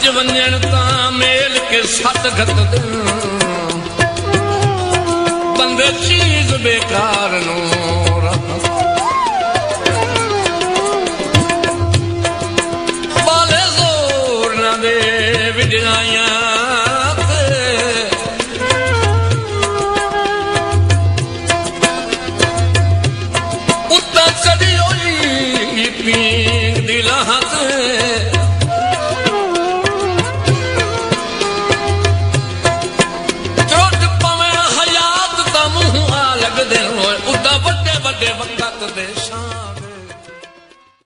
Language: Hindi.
भज वंजन ता मेल के सत घत दिन बंदे चीज बेकार नो बाले जोर न दे विजयाया उत्ता चढ़ी होई पींग दिला वक्त दे